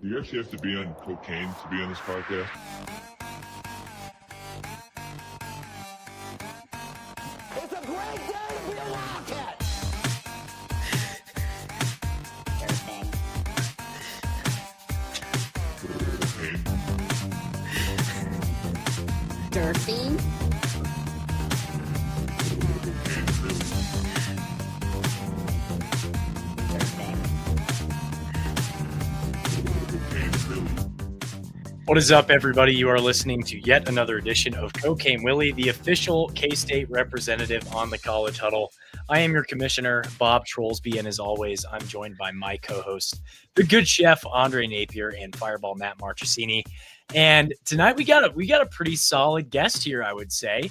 Do you actually have to be on cocaine to be on this podcast? It's a great day to be a Wildcat! Cocaine. Durfing. What is up, everybody? You are listening to yet another edition of Cocaine Willie, the official K-State representative on the College Huddle. I am your commissioner, Bob Trollsby, and as always, I'm joined by my co-host, the good chef, Andre Napier, and Fireball Matt Marchesini. And tonight we got a pretty solid guest here, I would say.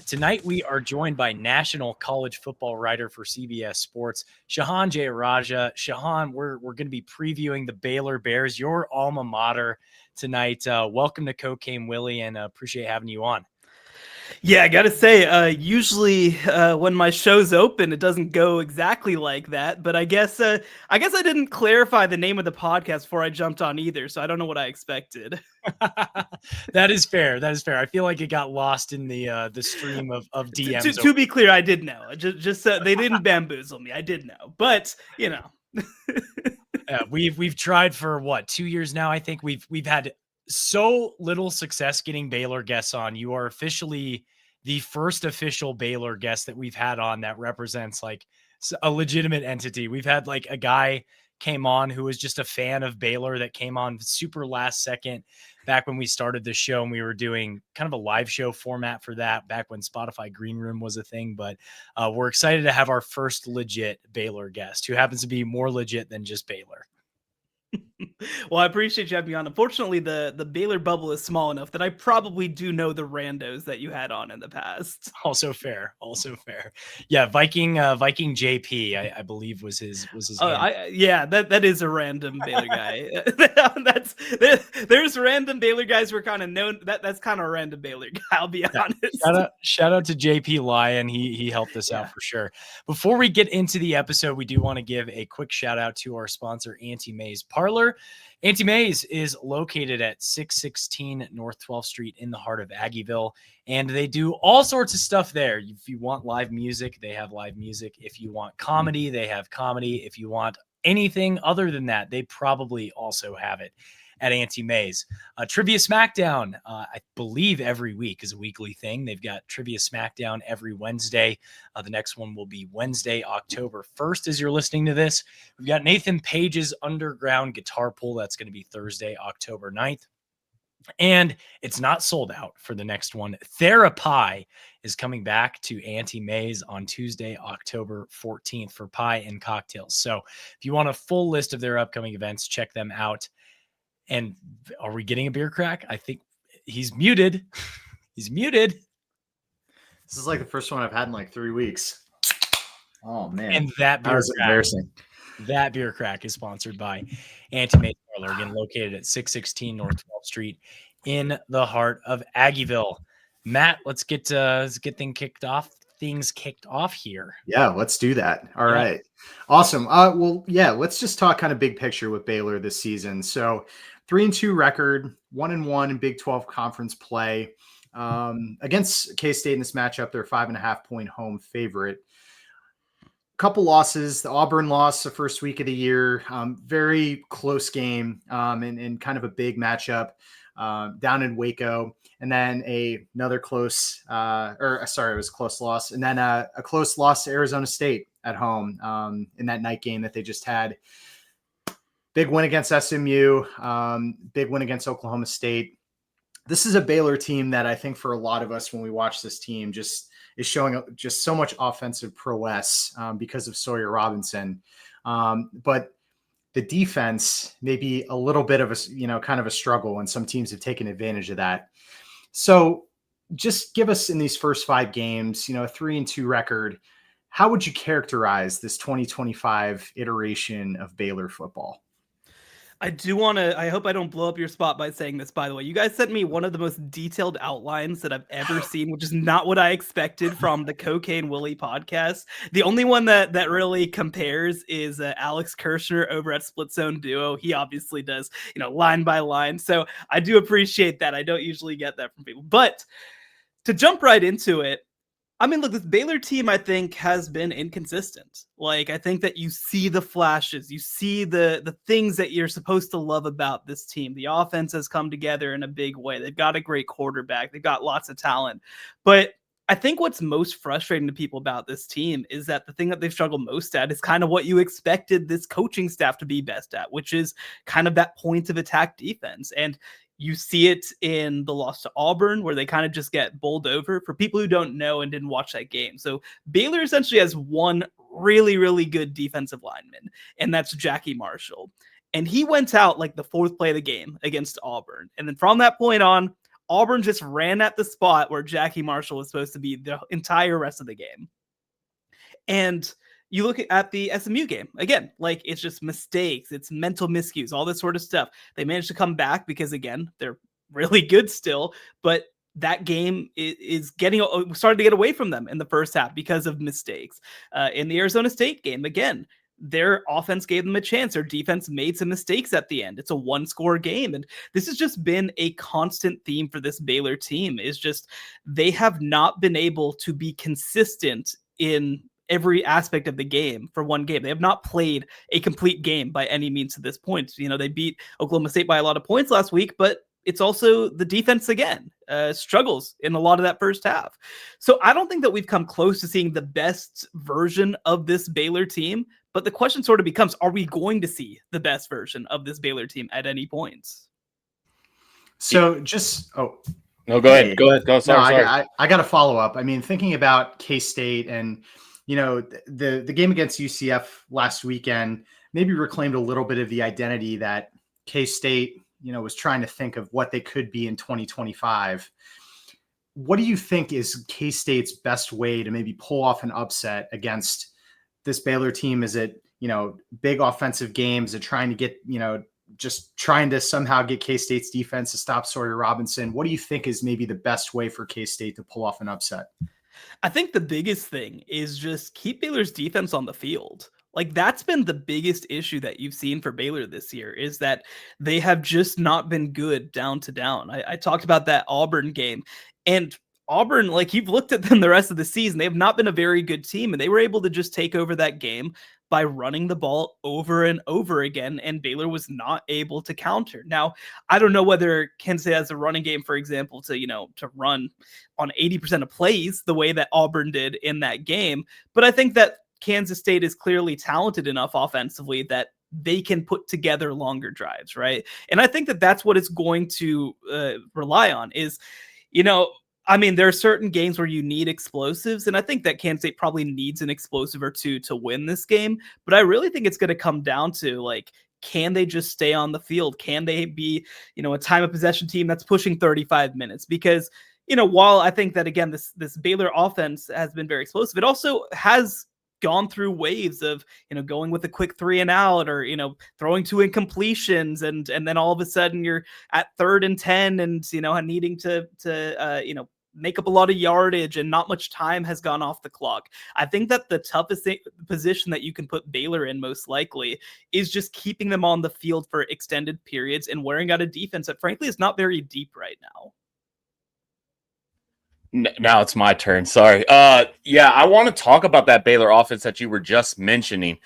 Tonight we are joined by national college football writer for CBS Sports, Shehan Jeyarajah. Shehan, we're going to be previewing the Baylor Bears, your alma mater, tonight. Welcome to Cocaine Willie, and appreciate having you on. Yeah, I gotta say, usually when my show's open, it doesn't go exactly like that. But I guess I didn't clarify the name of the podcast before I jumped on either, so I don't know what I expected. That is fair. I feel like it got lost in the stream of DMs. To be clear, I did know. Just they didn't bamboozle me. I did know, but you know. Yeah, we've tried for 2 years now. I think we've had so little success getting Baylor guests on. You are officially the first official Baylor guest that we've had on that represents like a legitimate entity. We've had like a guy came on who was just a fan of Baylor that came on super last second back when we started the show, and we were doing kind of a live show format for that back when Spotify Green Room was a thing. But we're excited to have our first legit Baylor guest who happens to be more legit than just Baylor. Well, I appreciate you having me on. Unfortunately, the Baylor bubble is small enough that I probably do know the randos that you had on in the past. Also fair. Yeah, Viking JP, I believe was his. That is a random Baylor guy. There's random Baylor guys who are kind of known. That's kind of a random Baylor guy. I'll be honest. Shout out to JP Lyon. He helped us out for sure. Before we get into the episode, we do want to give a quick shout out to our sponsor, Auntie May's Parlor. Auntie May's is located at 616 North 12th Street in the heart of Aggieville, and they do all sorts of stuff there. If you want live music, they have live music. If you want comedy, they have comedy. If you want anything other than that, they probably also have it at Auntie May's. Trivia Smackdown, I believe every week is a weekly thing. They've got Trivia Smackdown every Wednesday. The next one will be Wednesday, October 1st, as you're listening to this. We've got Nathan Page's Underground Guitar Pool. That's going to be Thursday, October 9th. And it's not sold out for the next one. Therapy is coming back to Auntie May's on Tuesday, October 14th for pie and cocktails. So if you want a full list of their upcoming events, check them out. And are we getting a beer crack? I think he's muted. He's muted. This is like the first one I've had in like 3 weeks. Oh man. And that beer crack, embarrassing. That beer crack is sponsored by Auntie May's Parlor, again located at 616 North 12th Street in the heart of Aggieville. Matt, let's get things kicked off here. Yeah, let's do that. All right. Awesome. Let's just talk kind of big picture with Baylor this season. So 3-2 record, 1-1 in Big 12 conference play. Against K-State in this matchup, they're 5.5-point home favorite. Couple losses, the Auburn loss the first week of the year, very close game, and kind of a big matchup down in Waco. And then another close, it was a close loss. And then a close loss to Arizona State at home in that night game that they just had. Big win against SMU, big win against Oklahoma State. This is a Baylor team that I think for a lot of us when we watch this team just is showing just so much offensive prowess because of Sawyer Robertson. But the defense may be a little bit of a, kind of a struggle, and some teams have taken advantage of that. So just give us in these first 5 games, a 3-2 record. How would you characterize this 2025 iteration of Baylor football? I hope I don't blow up your spot by saying this, by the way. You guys sent me one of the most detailed outlines that I've ever seen, which is not what I expected from the Cocaine Willie podcast. The only one that really compares is Alex Kirshner over at Split Zone Duo. He obviously does, line by line. So I do appreciate that. I don't usually get that from people. But to jump right into it, I mean, look, this Baylor team, I think, has been inconsistent. Like, I think that you see the flashes, you see the things that you're supposed to love about this team. The offense has come together in a big way. They've got a great quarterback. They've got lots of talent. But I think what's most frustrating to people about this team is that the thing that they've struggled most at is kind of what you expected this coaching staff to be best at, which is kind of that point of attack defense. And you see it in the loss to Auburn, where they kind of just get bowled over. For people who don't know and didn't watch that game, so Baylor essentially has one really, really good defensive lineman, and that's Jackie Marshall. And he went out like the fourth play of the game against Auburn. And then from that point on, Auburn just ran at the spot where Jackie Marshall was supposed to be the entire rest of the game. And you look at the SMU game, again, like it's just mistakes, it's mental miscues, all this sort of stuff. They managed to come back because, again, they're really good still, but that game is starting to get away from them in the first half because of mistakes. In the Arizona State game, again, their offense gave them a chance. Their defense made some mistakes at the end. It's a one-score game. And this has just been a constant theme for this Baylor team, is just they have not been able to be consistent in every aspect of the game for one game. They have not played a complete game by any means to this point. They beat Oklahoma State by a lot of points last week, but it's also the defense again struggles in a lot of that first half. So I don't think that we've come close to seeing the best version of this Baylor team, but the question sort of becomes, are we going to see the best version of this Baylor team at any points? So no, go ahead. Go. Sorry. I got to follow up. I mean, thinking about K-State and the game against UCF last weekend maybe reclaimed a little bit of the identity that K-State, was trying to think of what they could be in 2025. What do you think is K-State's best way to maybe pull off an upset against this Baylor team? Is it, big offensive games? Is it trying to get, just trying to somehow get K-State's defense to stop Sawyer Robertson? What do you think is maybe the best way for K-State to pull off an upset? I think the biggest thing is just keep Baylor's defense on the field. Like, that's been the biggest issue that you've seen for Baylor this year, is that they have just not been good down to down. I talked about that Auburn game, and Auburn, like, you've looked at them the rest of the season, they have not been a very good team, and they were able to just take over that game by running the ball over and over again, and Baylor was not able to counter. Now, I don't know whether Kansas State has a running game, for example, to run on 80% of plays the way that Auburn did in that game, but I think that Kansas State is clearly talented enough offensively that they can put together longer drives, right? And I think that that's what it's going to rely on is, I mean, there are certain games where you need explosives, and I think that Kansas State probably needs an explosive or two to win this game. But I really think it's going to come down to, like, can they just stay on the field? Can they be, a time of possession team that's pushing 35 minutes? Because, while I think that, again, this Baylor offense has been very explosive, it also has gone through waves of, going with a quick 3 and out, or, throwing 2 incompletions. And then all of a sudden you're at 3rd and 10 and, needing to make up a lot of yardage, and not much time has gone off the clock. I think that the toughest position that you can put Baylor in, most likely, is just keeping them on the field for extended periods and wearing out a defense that frankly is not very deep right now. Now it's my turn. Sorry. Yeah, I want to talk about that Baylor offense that you were just mentioning.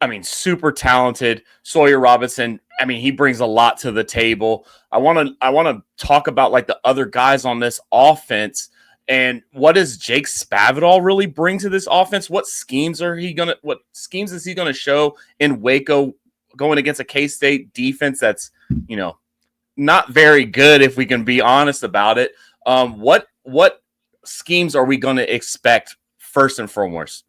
I mean, super talented. Sawyer Robertson, I mean, he brings a lot to the table. I want to talk about, like, the other guys on this offense, and what does Jake Spavital really bring to this offense? What schemes is he gonna show in Waco going against a K-State defense that's, not very good, if we can be honest about it? What schemes are we going to expect first and foremost?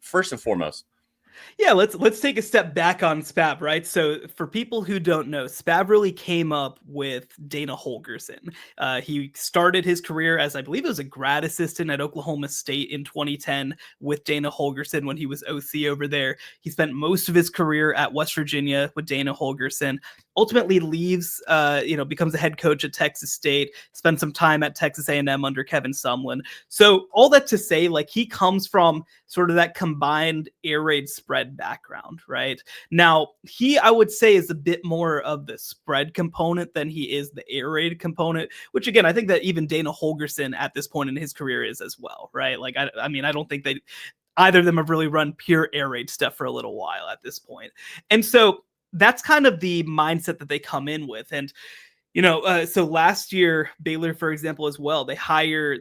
Yeah, let's take a step back on Spav, right? So for people who don't know, Spav really came up with Dana Holgorsen. He started his career as, I believe it was a grad assistant at Oklahoma State in 2010 with Dana Holgorsen when he was OC over there. He spent most of his career at West Virginia with Dana Holgorsen. ultimately leaves, becomes a head coach at Texas State, spent some time at Texas A&M under Kevin Sumlin. So all that to say, like, he comes from sort of that combined air raid spread background, right? Now, I would say, is a bit more of the spread component than he is the air raid component, which again, I think that even Dana Holgerson at this point in his career is as well, right? Like, I mean, I don't think either of them have really run pure air raid stuff for a little while at this point. And so that's kind of the mindset that they come in with. And, so last year, Baylor, for example, as well, they hire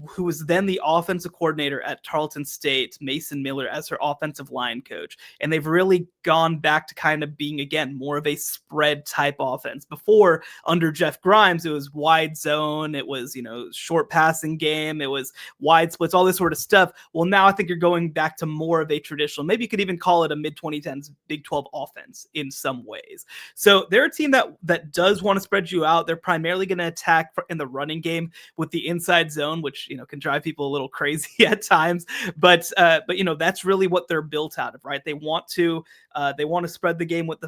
who was then the offensive coordinator at Tarleton State, Mason Miller, as her offensive line coach. And they've really gone back to kind of being, again, more of a spread type offense. Before, under Jeff Grimes, it was wide zone, it was, short passing game, it was wide splits, all this sort of stuff. Well, now I think you're going back to more of a traditional, maybe you could even call it a mid-2010s Big 12 offense in some ways. So they're a team that does want to spread you out. They're primarily going to attack in the running game with the inside zone, which can drive people a little crazy at times, but that's really what they're built out of, right? They want to spread the game with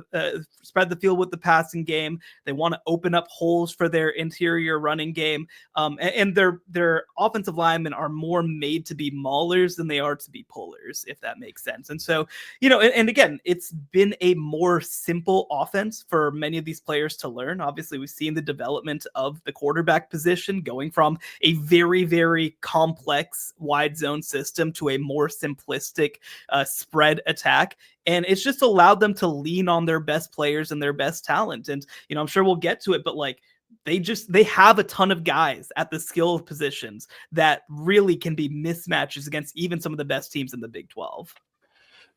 spread the field with the passing game. They want to open up holes for their interior running game, and their offensive linemen are more made to be maulers than they are to be pullers, if that makes sense. And so and again, it's been a more simple offense for many of these players to learn. Obviously, we've seen the development of the quarterback position going from a very, very complex wide zone system to a more simplistic spread attack. And it's just allowed them to lean on their best players and their best talent. And, I'm sure we'll get to it, but like, they have a ton of guys at the skill positions that really can be mismatches against even some of the best teams in the Big 12.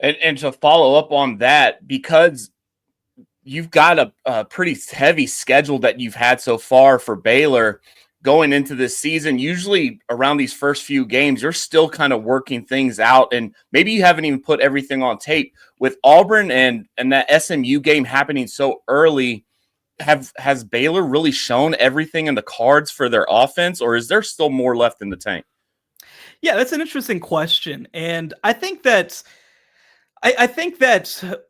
And to follow up on that, because you've got a pretty heavy schedule that you've had so far for Baylor going into this season, usually around these first few games, you're still kind of working things out, and maybe you haven't even put everything on tape. With Auburn and that SMU game happening so early, has Baylor really shown everything in the cards for their offense, or is there still more left in the tank? Yeah, that's an interesting question. And I think that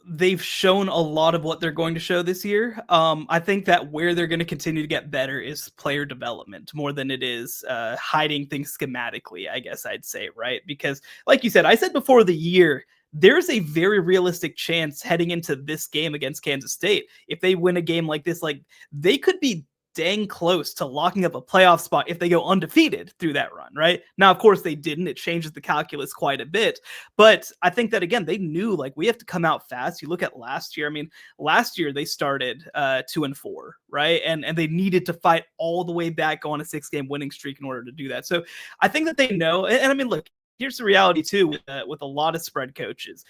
they've shown a lot of what they're going to show this year. I think that where they're going to continue to get better is player development more than it is hiding things schematically, I guess I'd say, right? Because like you said, I said before the year, there's a very realistic chance heading into this game against Kansas State. If they win a game like this, like they could be dang close to locking up a playoff spot if they go undefeated through that run, right? Now, of course, they didn't. It changes the calculus quite a bit. But I think that, again, they knew, like, we have to come out fast. You look at last year. I mean, last year they started 2-4, right? And they needed to fight all the way back, go on a 6-game winning streak in order to do that. So I think that they know. And I mean, look, here's the reality too with a lot of spread coaches,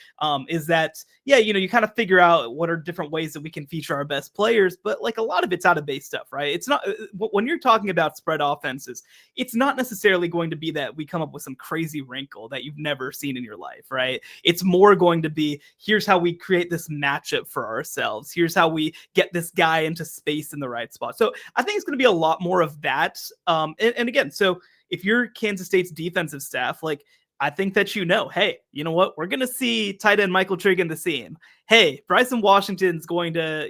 is that, yeah, you kind of figure out what are different ways that we can feature our best players, but like a lot of it's out of base stuff, right? It's not, when you're talking about spread offenses, it's not necessarily going to be that we come up with some crazy wrinkle that you've never seen in your life, right? It's more going to be, here's how we create this matchup for ourselves. Here's how we get this guy into space in the right spot. So I think it's going to be a lot more of that. And again, so if you're Kansas State's defensive staff, like, I think that hey, you know what? We're going to see tight end Michael Trigg in the seam. Hey, Bryson Washington's going to,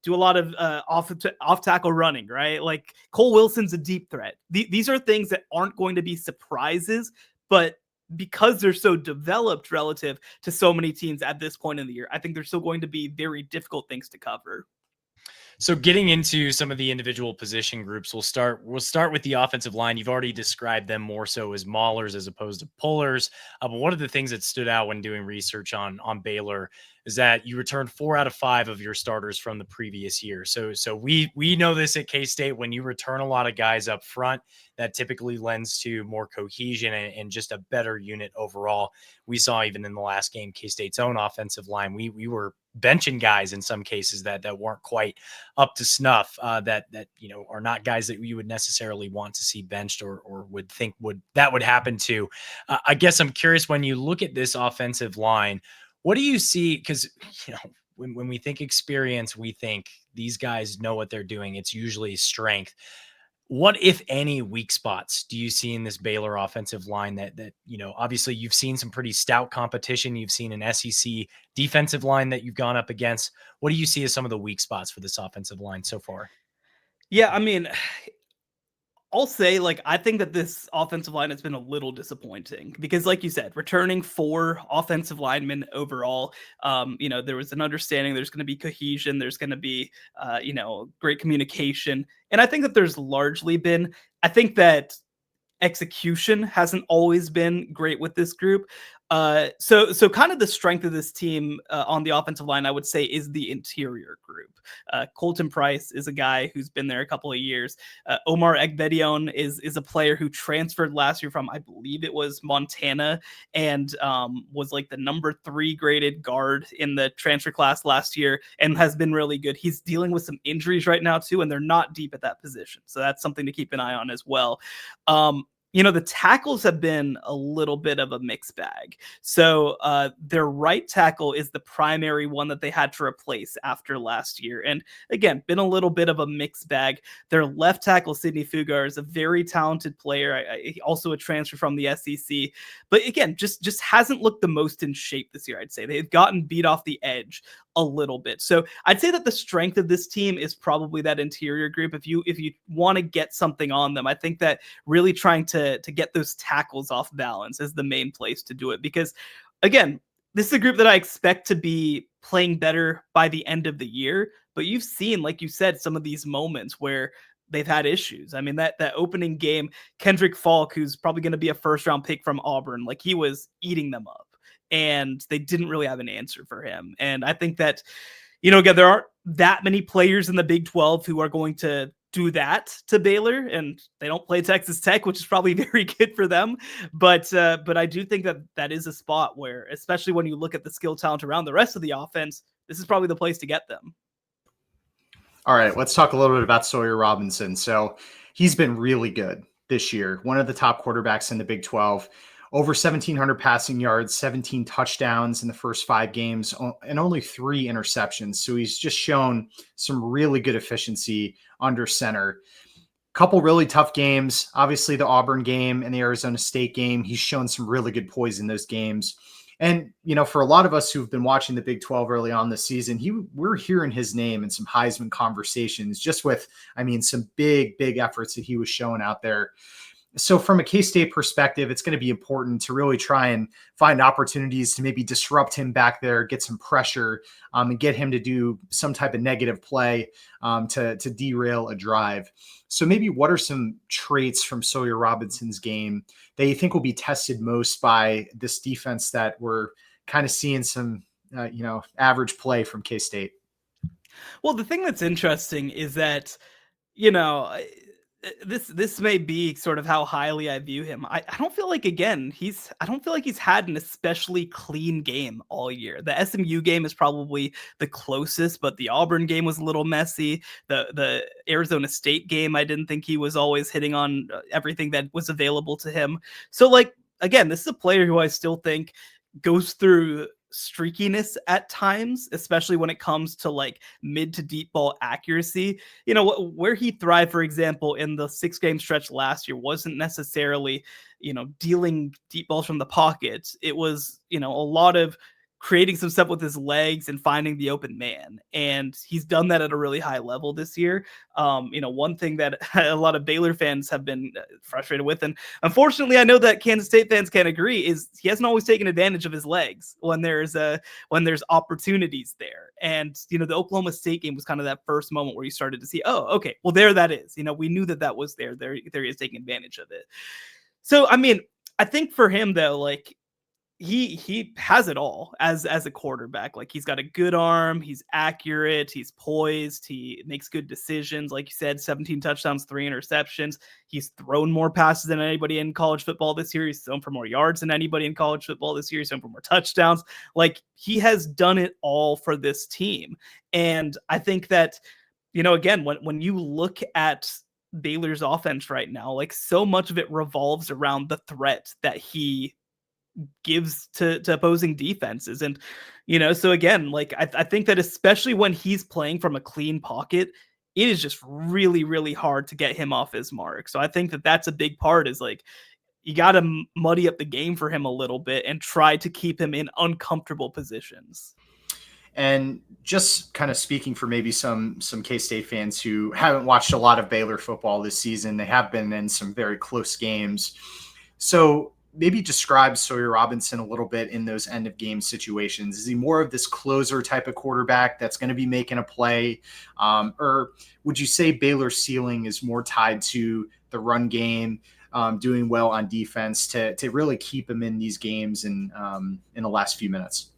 do a lot of off tackle running, right? Like Cole Wilson's a deep threat. These are things that aren't going to be surprises, but because they're so developed relative to so many teams at this point in the year, I think they're still going to be very difficult things to cover. So getting into some of the individual position groups, we'll start with the offensive line. You've already described them more so as maulers as opposed to pullers. But one of the things that stood out when doing research on Baylor is that you returned 4 out of 5 of your starters from the previous year. So we know this at K-State. When you return a lot of guys up front, that typically lends to more cohesion and just a better unit overall. We saw even in the last game, K-State's own offensive line, we were benching guys in some cases that weren't quite up to snuff, that are not guys that you would necessarily want to see benched or would think would happen to. I guess I'm curious, when you look at this offensive line, what do you see? Because when we think experience, we think these guys know what they're doing. It's usually strength. What, if any, weak spots do you see in this Baylor offensive line that, obviously you've seen some pretty stout competition. You've seen an SEC defensive line that you've gone up against. What do you see as some of the weak spots for this offensive line so far? Yeah, I mean, I'll say, I think that this offensive line has been a little disappointing because, like you said, returning 4 offensive linemen overall, there was an understanding there's going to be cohesion, there's going to be, great communication. And I think that there's largely been, I think that execution hasn't always been great with this group. So kind of the strength of this team on the offensive line, I would say, is the interior group. Colton Price is a guy who's been there a couple of years. Omar Egbedion is a player who transferred last year from, I believe it was Montana, and was like the number 3 graded guard in the transfer class last year and has been really good. He's dealing with some injuries right now too, and they're not deep at that position. So that's something to keep an eye on as well. The tackles have been a little bit of a mixed bag. So their right tackle is the primary one that they had to replace after last year. And again, been a little bit of a mixed bag. Their left tackle, Sidney Fugar, is a very talented player. Also a transfer from the SEC. But again, just hasn't looked the most in shape this year, I'd say. They've gotten beat off the edge a little bit. So I'd say that the strength of this team is probably that interior group. If you want to get something on them, I think that really trying to get those tackles off balance is the main place to do it. Because again, this is a group that I expect to be playing better by the end of the year. But you've seen, like you said, some of these moments where they've had issues. I mean, that opening game, Kendrick Falk, who's probably going to be a first-round pick from Auburn, he was eating them up. And they didn't really have an answer for him. And I think that, again, there aren't that many players in the Big 12 who are going to do that to Baylor, and they don't play Texas Tech, which is probably very good for them. But I do think that is a spot where, especially when you look at the skill talent around the rest of the offense, this is probably the place to get them. All right, let's talk a little bit about Sawyer Robertson. So he's been really good this year. One of the top quarterbacks in the Big 12. Over 1,700 passing yards, 17 touchdowns in the first 5 games, and only 3 interceptions. So he's just shown some really good efficiency under center. Couple really tough games. Obviously, the Auburn game and the Arizona State game, he's shown some really good poise in those games. And, for a lot of us who've been watching the Big 12 early on this season, we're hearing his name in some Heisman conversations just with, some big, big efforts that he was showing out there. So from a K-State perspective, it's going to be important to really try and find opportunities to maybe disrupt him back there, get some pressure, and get him to do some type of negative play to derail a drive. So maybe what are some traits from Sawyer Robertson's game that you think will be tested most by this defense that we're kind of seeing some, average play from K-State? Well, the thing that's interesting is that, this may be sort of how highly I view him. I don't feel like, again, I don't feel like he's had an especially clean game all year. The SMU game is probably the closest, but the Auburn game was a little messy. The Arizona State game, I didn't think he was always hitting on everything that was available to him. So, again, this is a player who I still think goes through streakiness at times, especially when it comes to mid to deep ball accuracy. Where he thrived, for example, in the 6-game stretch last year wasn't necessarily, dealing deep balls from the pocket. It was, a lot of creating some stuff with his legs and finding the open man. And he's done that at a really high level this year. One thing that a lot of Baylor fans have been frustrated with, and unfortunately, I know that Kansas State fans can agree, is he hasn't always taken advantage of his legs when there's opportunities there. And, the Oklahoma State game was kind of that first moment where you started to see, oh, okay, well, there that is. We knew that was there. There he is taking advantage of it. So, I think for him, though, he has it all as a quarterback. He's got a good arm, he's accurate, he's poised, he makes good decisions. Like you said, 17 touchdowns, 3 interceptions. He's thrown more passes than anybody in college football this year. He's thrown for more yards than anybody in college football this year. He's thrown for more touchdowns. He has done it all for this team. And I think that, again, when you look at Baylor's offense right now, so much of it revolves around the threat that he gives to opposing defenses. And, so again, I think that especially when he's playing from a clean pocket, it is just really, really hard to get him off his mark. So I think that that's a big part, is like, you got to muddy up the game for him a little bit and try to keep him in uncomfortable positions. And just kind of speaking for maybe some K-State fans who haven't watched a lot of Baylor football this season, they have been in some very close games. So maybe describe Sawyer Robertson a little bit in those end of game situations. Is he more of this closer type of quarterback that's going to be making a play? Or would you say Baylor's ceiling is more tied to the run game, doing well on defense to really keep him in these games and in the last few minutes?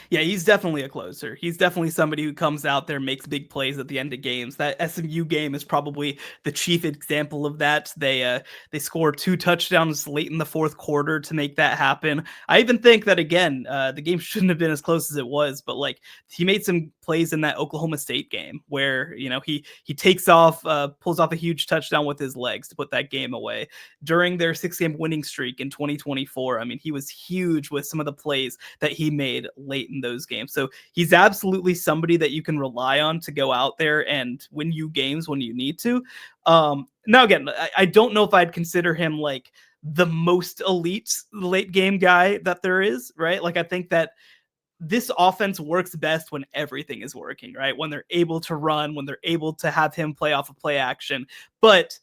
Yeah, he's definitely a closer. He's definitely somebody who comes out there, makes big plays at the end of games. That SMU game is probably the chief example of that. They scored 2 touchdowns late in the fourth quarter to make that happen. I even think that, again, the game shouldn't have been as close as it was, but like, he made some plays in that Oklahoma State game where, you know, he takes off, pulls off a huge touchdown with his legs to put that game away. During their 6-game winning streak in 2024, I mean, he was huge with some of the plays that he made late in those games. So he's absolutely somebody that you can rely on to go out there and win you games when you need to. Now, again, I don't know if I'd consider him like the most elite late game guy that there is, right? Like, I think that this offense works best when everything is working, right? When they're able to run, when they're able to have him play off of play action. But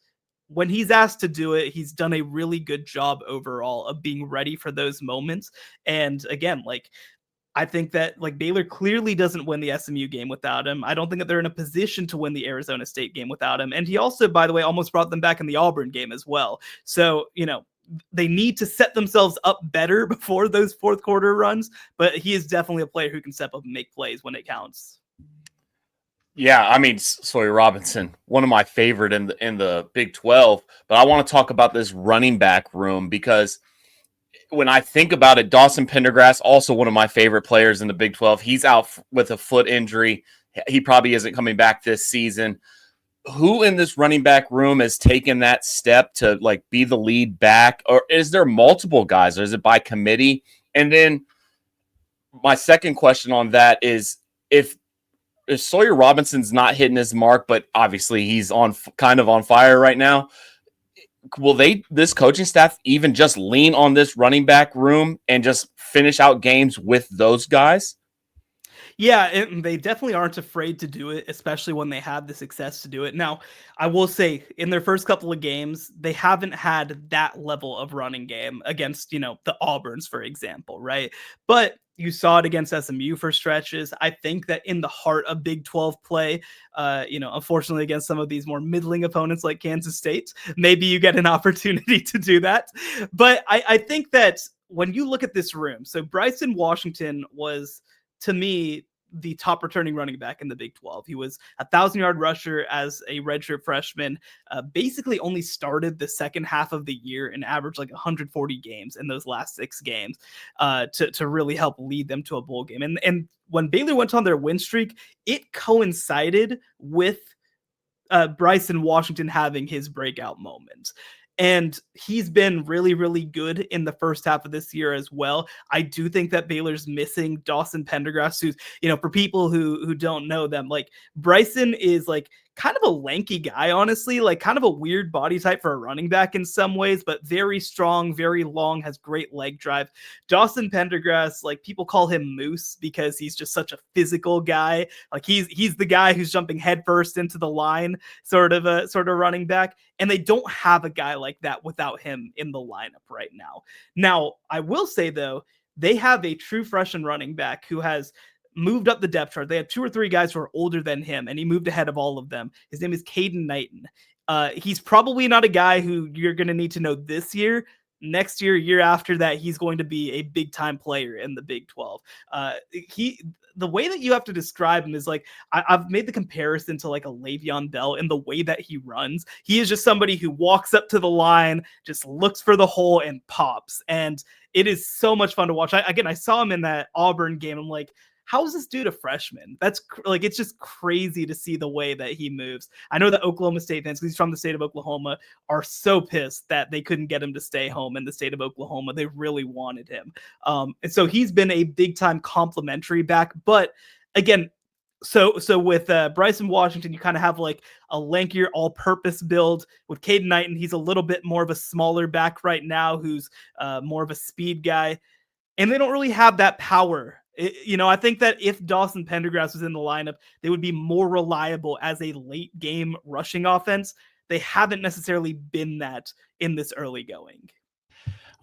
when he's asked to do it, he's done a really good job overall of being ready for those moments. And again, like, I think that like Baylor clearly doesn't win the SMU game without him. I don't think that they're in a position to win the Arizona State game without him. And he also, by the way, almost brought them back in the Auburn game as well. So, you know, they need to set themselves up better before those fourth quarter runs, but he is definitely a player who can step up and make plays when it counts. Yeah, I mean, Sawyer Robertson, one of my favorite in the Big 12, but I want to talk about this running back room because when I think about it, Dawson Pendergrass, also one of my favorite players in the Big 12. He's out with a foot injury. He probably isn't coming back this season. Who in this running back room has taken that step to like be the lead back? Or is there multiple guys? Or is it by committee? And then my second question on that is if Sawyer Robinson's not hitting his mark, but obviously he's kind of on fire right now, will this coaching staff even just lean on this running back room and just finish out games with those guys? Yeah, they definitely aren't afraid to do it, especially when they have the success to do it. Now, I will say, in their first couple of games, they haven't had that level of running game against, you know, the Auburns, for example, right? But you saw it against SMU for stretches. I think that in the heart of Big 12 play, you know, unfortunately against some of these more middling opponents like Kansas State, maybe you get an opportunity to do that. But I think that when you look at this room, so Bryson Washington was, to me, the top returning running back in the Big 12. He was 1,000-yard rusher as a redshirt freshman, basically only started the second half of the year and averaged like 140 games in those last 6 games to really help lead them to a bowl game. And when Baylor went on their win streak, it coincided with Bryson Washington having his breakout moment. And he's been really, really good in the first half of this year as well. I do think that Baylor's missing Dawson Pendergrass, who's, you know, for people who don't know them, like Bryson is like kind of a lanky guy, honestly, like kind of a weird body type for a running back in some ways, but very strong, very long, has great leg drive. Dawson Pendergrass, like people call him Moose because he's just such a physical guy. Like he's the guy who's jumping headfirst into the line, sort of running back. And they don't have a guy like that without him in the lineup right now. Now, I will say though, they have a true freshman running back who has moved up the depth chart. They have 2 or 3 guys who are older than him, and he moved ahead of all of them. His name is Caden Knighton. He's probably not a guy who you're going to need to know this year. Next year, year after that, he's going to be a big time player in the Big 12. The way that you have to describe him is like, I've made the comparison to like a Le'Veon Bell in the way that he runs. He is just somebody who walks up to the line, just looks for the hole and pops. And it is so much fun to watch. I saw him in that Auburn game. I'm like, how is this dude a freshman? That's like, it's just crazy to see the way that he moves. I know that Oklahoma State fans, because he's from the state of Oklahoma, are so pissed that they couldn't get him to stay home in the state of Oklahoma. They really wanted him. And so he's been a big time complimentary back. But again, So with Bryson Washington, you kind of have like a lankier all-purpose build. With Caden Knighton, he's a little bit more of a smaller back right now, who's more of a speed guy, and they don't really have that power. I think that if Dawson Pendergrass was in the lineup, they would be more reliable as a late game rushing offense. They haven't necessarily been that in this early going.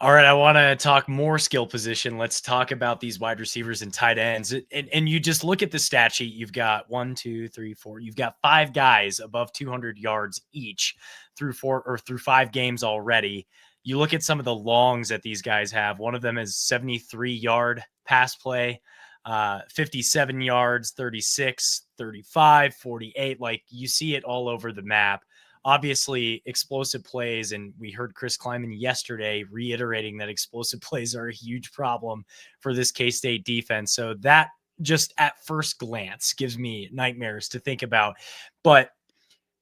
All right, I want to talk more skill position. Let's talk about these wide receivers and tight ends. And you just look at the stat sheet. You've got 1, 2, 3, 4. You've got 5 guys above 200 yards each through 5 games already. You look at some of the longs that these guys have. One of them is 73-yard pass play, 57 yards, 36, 35, 48. Like, you see it all over the map. Obviously, explosive plays, and we heard Chris Kleiman yesterday reiterating that explosive plays are a huge problem for this K-State defense. So that just at first glance gives me nightmares to think about. But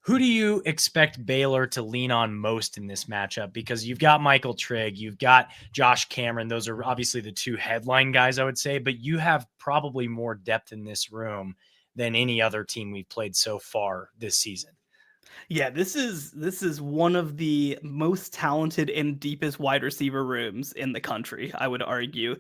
who do you expect Baylor to lean on most in this matchup? Because you've got Michael Trigg, you've got Josh Cameron. Those are obviously the 2 headline guys, I would say, but you have probably more depth in this room than any other team we've played so far this season. Yeah, this is one of the most talented and deepest wide receiver rooms in the country, I would argue.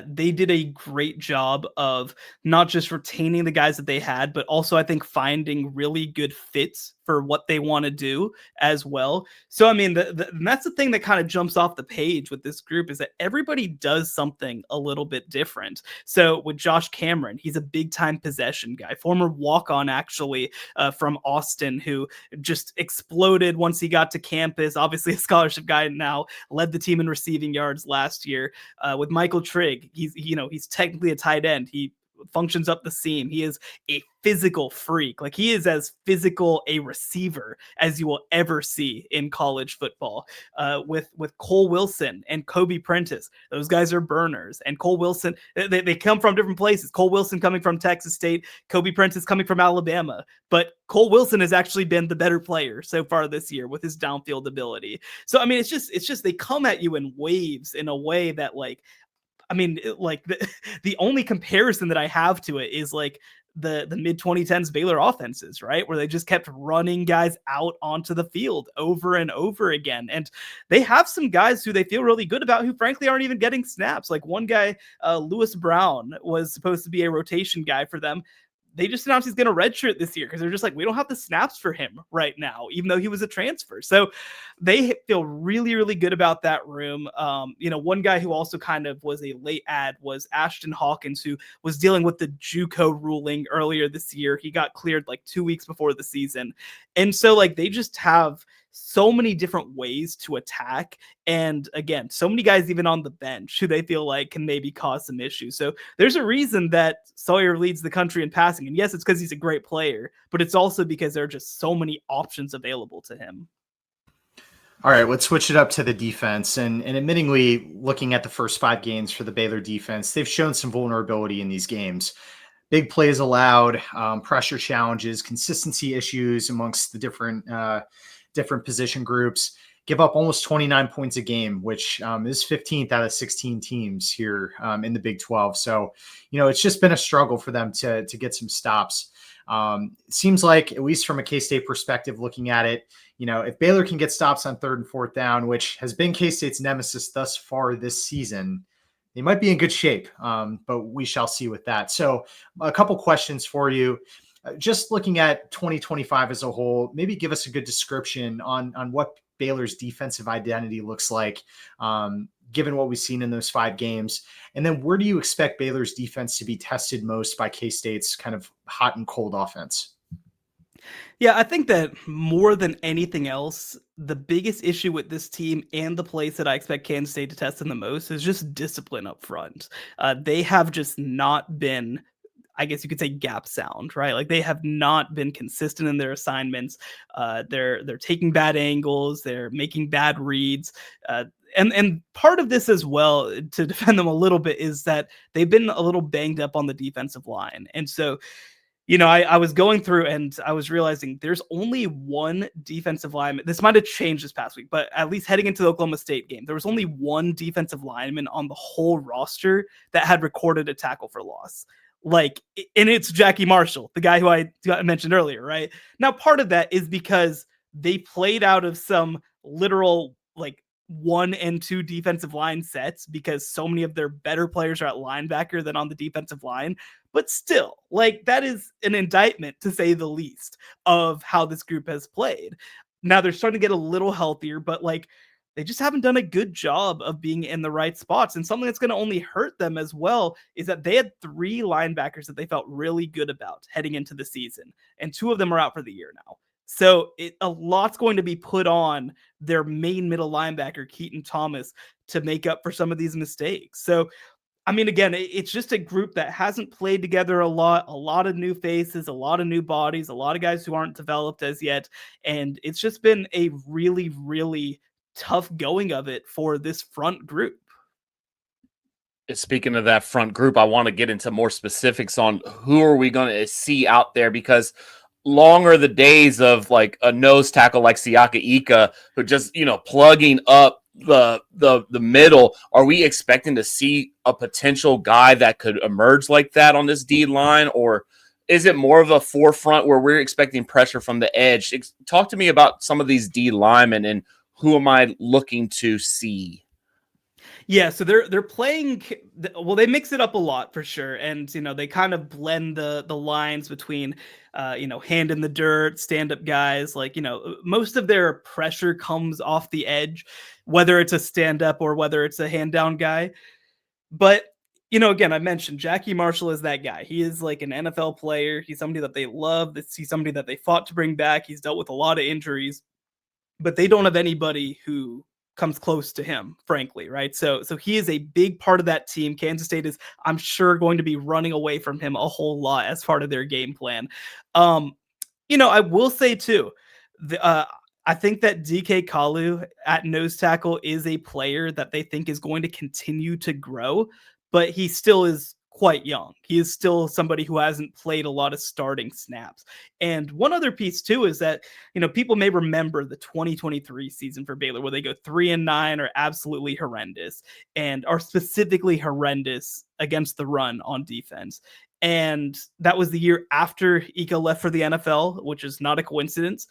They did a great job of not just retaining the guys that they had, but also I think finding really good fits for what they want to do as well. So, I mean, and that's the thing that kind of jumps off the page with this group is that everybody does something a little bit different. So with Josh Cameron, he's a big time possession guy, former walk-on actually from Austin, who just exploded once he got to campus. Obviously a scholarship guy now, led the team in receiving yards last year. With Michael Trigg, he's technically a tight end. He functions up the seam. He is a physical freak. Like, he is as physical a receiver as you will ever see in college football. With Cole Wilson and Kobe Prentice, those guys are burners. And Cole Wilson, they come from different places. Cole Wilson coming from Texas State, Kobe Prentice coming from Alabama. But Cole Wilson has actually been the better player so far this year with his downfield ability. So, I mean, it's just they come at you in waves in a way that, like, I mean, like the only comparison that I have to it is like the mid 2010s Baylor offenses, right? Where they just kept running guys out onto the field over and over again. And they have some guys who they feel really good about who frankly aren't even getting snaps. Like one guy, Lewis Brown, was supposed to be a rotation guy for them. They just announced he's going to redshirt this year because they're just like, we don't have the snaps for him right now, even though he was a transfer. So they feel really, really good about that room. One guy who also kind of was a late add was Ashton Hawkins, who was dealing with the JUCO ruling earlier this year. He got cleared like 2 weeks before the season. And so like they just have so many different ways to attack. And again, so many guys even on the bench who they feel like can maybe cause some issues. So there's a reason that Sawyer leads the country in passing. And yes, it's because he's a great player, but it's also because there are just so many options available to him. All right, let's switch it up to the defense. And admittingly, looking at the first 5 games for the Baylor defense, they've shown some vulnerability in these games. Big plays allowed, pressure challenges, consistency issues amongst the different position groups, give up almost 29 points a game, which is 15th out of 16 teams here in the Big 12. So, it's just been a struggle for them to get some stops. It seems like, at least from a K-State perspective, looking at it, if Baylor can get stops on 3rd and 4th down, which has been K-State's nemesis thus far this season, they might be in good shape, but we shall see with that. So a couple questions for you. Just looking at 2025 as a whole, maybe give us a good description on what Baylor's defensive identity looks like, given what we've seen in those 5 games. And then where do you expect Baylor's defense to be tested most by K-State's kind of hot and cold offense? Yeah, I think that more than anything else, the biggest issue with this team and the place that I expect Kansas State to test them the most is just discipline up front. They have just not been, I guess you could say, gap sound, right? Like they have not been consistent in their assignments. They're taking bad angles. They're making bad reads. And part of this as well, to defend them a little bit, is that they've been a little banged up on the defensive line. And so, I was going through and I was realizing there's only one defensive lineman. This might have changed this past week, but at least heading into the Oklahoma State game, there was only one defensive lineman on the whole roster that had recorded a tackle for loss. Like, and it's Jackie Marshall, the guy who I mentioned earlier, right? Now, part of that is because they played out of some literal like 1 and 2 defensive line sets because so many of their better players are at linebacker than on the defensive line. But still, like, that is an indictment, to say the least, of how this group has played. Now they're starting to get a little healthier, but like, they just haven't done a good job of being in the right spots. And something that's going to only hurt them as well is that they had 3 linebackers that they felt really good about heading into the season, and 2 of them are out for the year now. So a lot's going to be put on their main middle linebacker, Keaton Thomas, to make up for some of these mistakes. So, I mean, again, it's just a group that hasn't played together a lot of new faces, a lot of new bodies, a lot of guys who aren't developed as yet. And it's just been a really, really tough going of it for this front group. Speaking of that front group, I want to get into more specifics on who are we going to see out there, because long are the days of like a nose tackle like Siaka Ika who just, plugging up the middle. Are we expecting to see a potential guy that could emerge like that on this D line, or is it more of a forefront where we're expecting pressure from the edge? Talk to me about some of these D linemen and who am I looking to see? Yeah, so they're playing well, they mix it up a lot for sure. And they kind of blend the lines between hand in the dirt, stand-up guys. Like, most of their pressure comes off the edge, whether it's a stand-up or whether it's a hand-down guy. But again, I mentioned Jackie Marshall is that guy. He is like an NFL player. He's somebody that they love. He's somebody that they fought to bring back. He's dealt with a lot of injuries, but they don't have anybody who comes close to him, frankly, right? So he is a big part of that team. Kansas State is, I'm sure, going to be running away from him a whole lot as part of their game plan. I will say too, I think that DK Kalu at nose tackle is a player that they think is going to continue to grow, but he still is quite young. He is still somebody who hasn't played a lot of starting snaps. And one other piece too is that, people may remember the 2023 season for Baylor where they go 3-9, are absolutely horrendous and are specifically horrendous against the run on defense. And that was the year after Ika left for the NFL, which is not a coincidence.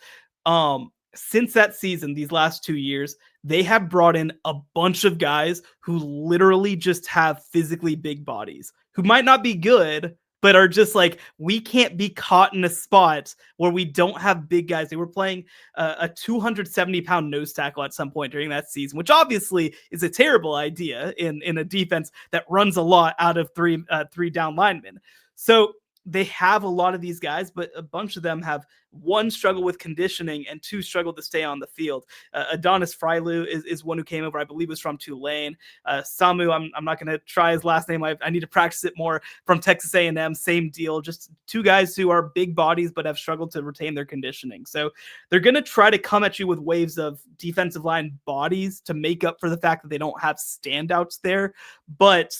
Since that season, these last 2 years, they have brought in a bunch of guys who literally just have physically big bodies, who might not be good, but are just like, we can't be caught in a spot where we don't have big guys. They were playing a 270-pound nose tackle at some point during that season, which obviously is a terrible idea in a defense that runs a lot out of three down linemen. So they have a lot of these guys, but a bunch of them have, 1, struggle with conditioning, and 2, struggle to stay on the field. Adonis Frylu is one who came over, I believe was from Tulane. Samu, I'm not going to try his last name. I need to practice it more, from Texas A&M, same deal. Just 2 guys who are big bodies, but have struggled to retain their conditioning. So they're going to try to come at you with waves of defensive line bodies to make up for the fact that they don't have standouts there. But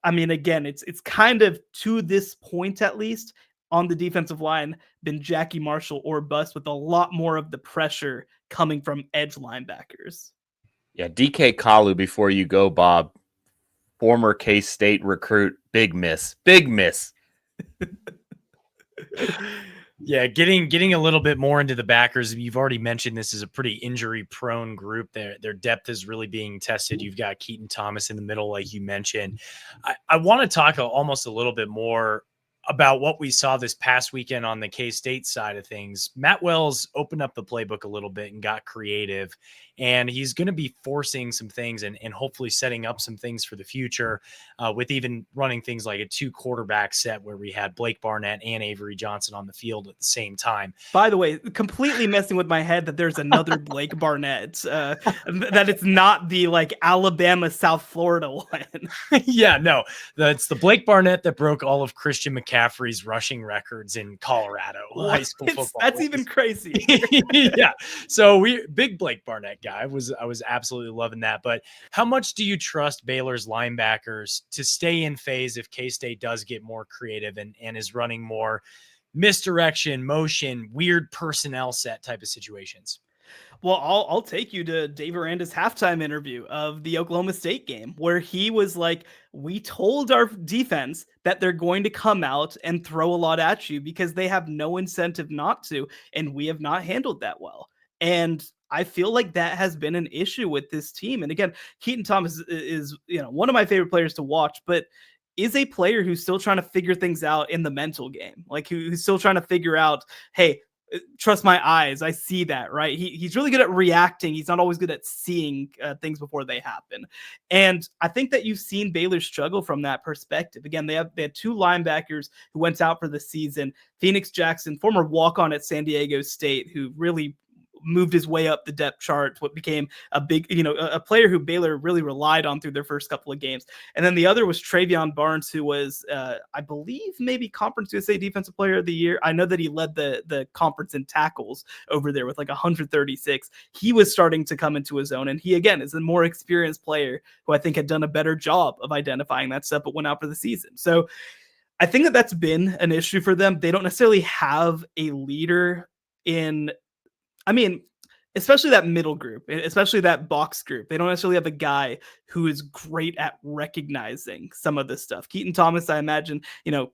I mean, again, it's kind of, to this point at least, on the defensive line, been Jackie Marshall or bust, with a lot more of the pressure coming from edge linebackers. Yeah, DK Kalu, before you go, Bob, former K-State recruit, big miss. Yeah, getting a little bit more into the backers. You've already mentioned this is a pretty injury-prone group. Their depth is really being tested. You've got Keaton Thomas in the middle, like you mentioned. I want to talk almost a little bit more about what we saw this past weekend on the K-State side of things. Matt Wells opened up the playbook a little bit and got creative, and he's going to be forcing some things and hopefully setting up some things for the future, with even running things like a 2 quarterback set where we had Blake Barnett and Avery Johnson on the field at the same time. By the way, completely messing with my head that there's another Blake Barnett, that it's not the like Alabama, South Florida one. Yeah, no, that's the Blake Barnett that broke all of Christian McCaffrey's rushing records in Colorado high school football. That's even crazy. Yeah. So big Blake Barnett guy. I was absolutely loving that. But how much do you trust Baylor's linebackers to stay in phase if K-State does get more creative and is running more misdirection, motion, weird personnel set type of situations? Well, I'll take you to Dave Aranda's halftime interview of the Oklahoma State game, where he was like, "We told our defense that they're going to come out and throw a lot at you because they have no incentive not to, and we have not handled that well." And I feel like that has been an issue with this team. And again, Keaton Thomas is one of my favorite players to watch, but is a player who's still trying to figure things out in the mental game, like who's still trying to figure out, hey, trust my eyes. I see that, right? He's really good at reacting. He's not always good at seeing things before they happen. And I think that you've seen Baylor struggle from that perspective. Again, they had two linebackers who went out for the season. Phoenix Jackson, former walk-on at San Diego State, who really moved his way up the depth chart, what became a big, a player who Baylor really relied on through their first couple of games. And then the other was Travion Barnes, who was, I believe, maybe Conference USA Defensive Player of the Year. I know that he led the conference in tackles over there with like 136. He was starting to come into his own. And he, again, is a more experienced player who I think had done a better job of identifying that stuff, but went out for the season. So I think that that's been an issue for them. They don't necessarily have a leader especially that middle group, especially that box group. They don't necessarily have a guy who is great at recognizing some of this stuff. Keaton Thomas, I imagine,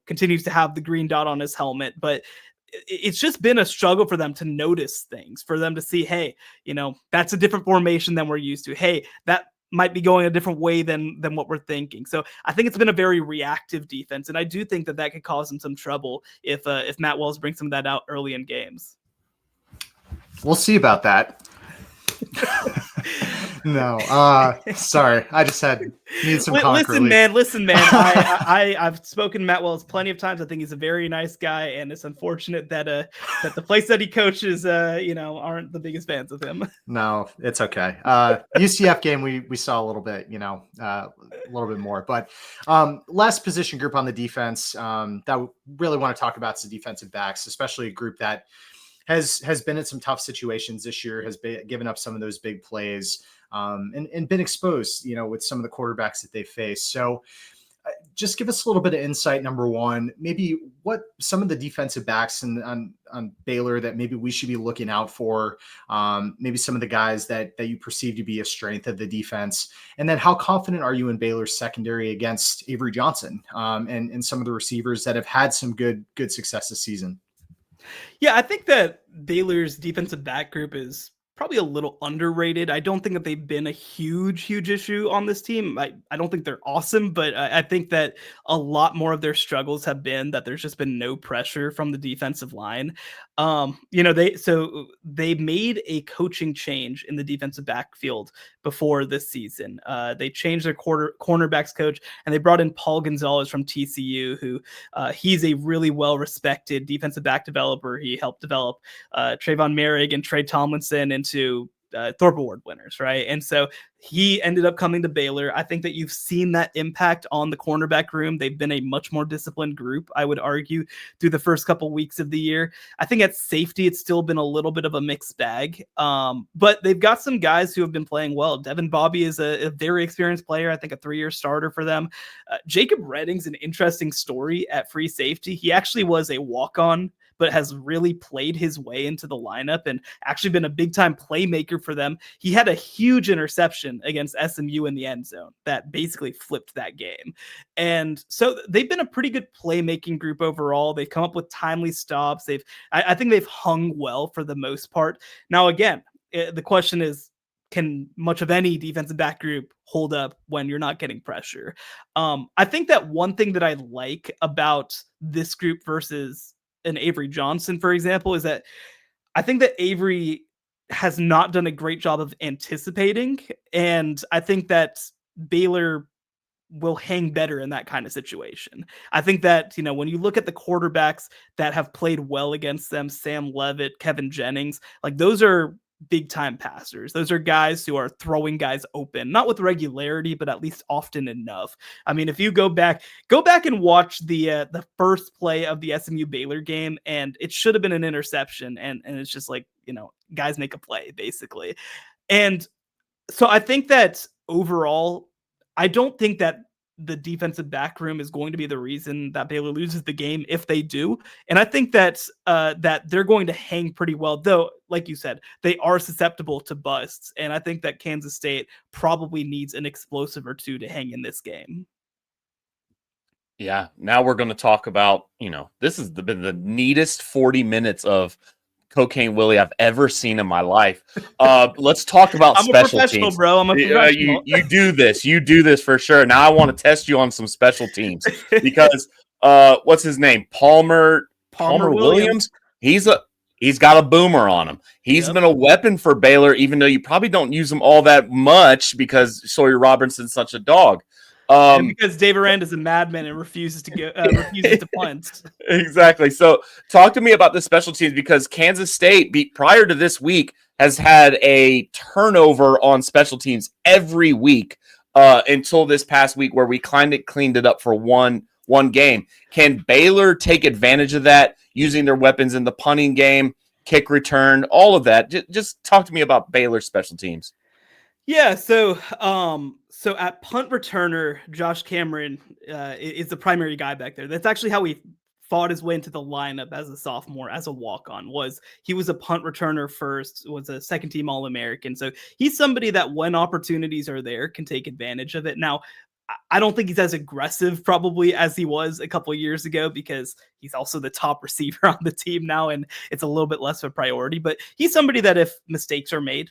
continues to have the green dot on his helmet, but it's just been a struggle for them to notice things, for them to see, hey, that's a different formation than we're used to. Hey, that might be going a different way than what we're thinking. So I think it's been a very reactive defense, and I do think that could cause them some trouble if Matt Wells brings some of that out early in games. We'll see about that. No, sorry. I just needed some concrete. Listen, man. I've spoken to Matt Wells plenty of times. I think he's a very nice guy, and it's unfortunate that the place that he coaches, aren't the biggest fans of him. No, it's okay. UCF game, we saw a little bit, a little bit more. But last position group on the defense that we really want to talk about is the defensive backs, especially a group that has been in some tough situations this year, has given up some of those big plays, and been exposed, with some of the quarterbacks that they face. So just give us a little bit of insight. Number one, maybe what some of the defensive backs on Baylor that maybe we should be looking out for, maybe some of the guys that you perceive to be a strength of the defense. And then how confident are you in Baylor's secondary against Avery Johnson and some of the receivers that have had some good success this season? Yeah, I think that Baylor's defensive back group is probably a little underrated. I don't think that they've been a huge issue on this team. I don't think they're awesome, but I think that a lot more of their struggles have been that there's just been no pressure from the defensive line. They made a coaching change in the defensive backfield before this season. They changed their cornerbacks coach, and they brought in Paul Gonzalez from TCU, who he's a really well-respected defensive back developer. He helped develop Trayvon Merrick and Trey Tomlinson into Thorpe Award winners, right? And so he ended up coming to Baylor. I think that you've seen that impact on the cornerback room. They've been a much more disciplined group, I would argue, through the first couple weeks of the year. I think at safety, it's still been a little bit of a mixed bag, but they've got some guys who have been playing well. Devin Bobby is a very experienced player, I think a 3-year starter for them. Jacob Redding's an interesting story at free safety. He actually was a walk-on, but has really played his way into the lineup and actually been a big-time playmaker for them. He had a huge interception against SMU in the end zone that basically flipped that game. And so they've been a pretty good playmaking group overall. They've come up with timely stops. I think they've hung well for the most part. Now, again, the question is, can much of any defensive back group hold up when you're not getting pressure? I think that one thing that I like about this group versus an Avery Johnson, for example, is that I think that Avery has not done a great job of anticipating. And I think that Baylor will hang better in that kind of situation. I think that, when you look at the quarterbacks that have played well against them, Sam Levitt, Kevin Jennings, like those are big time passers. Those are guys who are throwing guys open, not with regularity, but at least often enough. I mean, if you go back and watch the first play of the SMU Baylor game, and it should have been an interception, and it's just like, guys make a play basically. And so I think that overall, I don't think that the defensive back room is going to be the reason that Baylor loses the game if they do. And I think that they're going to hang pretty well, though, like you said, they are susceptible to busts. And I think that Kansas State probably needs an explosive or two to hang in this game. Yeah. Now we're going to talk about, this has been the neatest 40 minutes of Cocaine Willie I've ever seen in my life. Let's talk about I'm special a professional, teams. bro. I'm a professional. You do this. You do this for sure. Now I want to test you on some special teams because what's his name? Palmer Williams. He's got a boomer on him. He's been a weapon for Baylor, even though you probably don't use him all that much because Sawyer Robertson's such a dog. And because Dave Aranda's a madman and refuses to punt. Exactly. So talk to me about the special teams, because Kansas State prior to this week has had a turnover on special teams every week until this past week where we cleaned it up for one game. Can Baylor take advantage of that using their weapons in the punting game, kick return, all of that? Just talk to me about Baylor special teams. Yeah, so at punt returner, Josh Cameron is the primary guy back there. That's actually how he fought his way into the lineup as a sophomore, as a walk-on. He was a punt returner first, was a second-team All-American. So he's somebody that when opportunities are there can take advantage of it. Now, I don't think he's as aggressive probably as he was a couple of years ago because he's also the top receiver on the team now, and it's a little bit less of a priority. But he's somebody that if mistakes are made,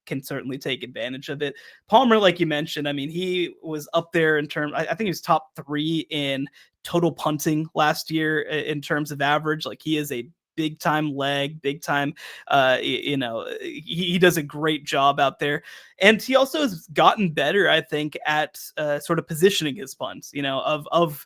can certainly take advantage of it. Palmer, like you mentioned, I mean, he was up there in terms, I think he was top 3 in total punting last year in terms of average. He is a big time leg, big time, he does a great job out there. And he also has gotten better, I think, at sort of positioning his punts, of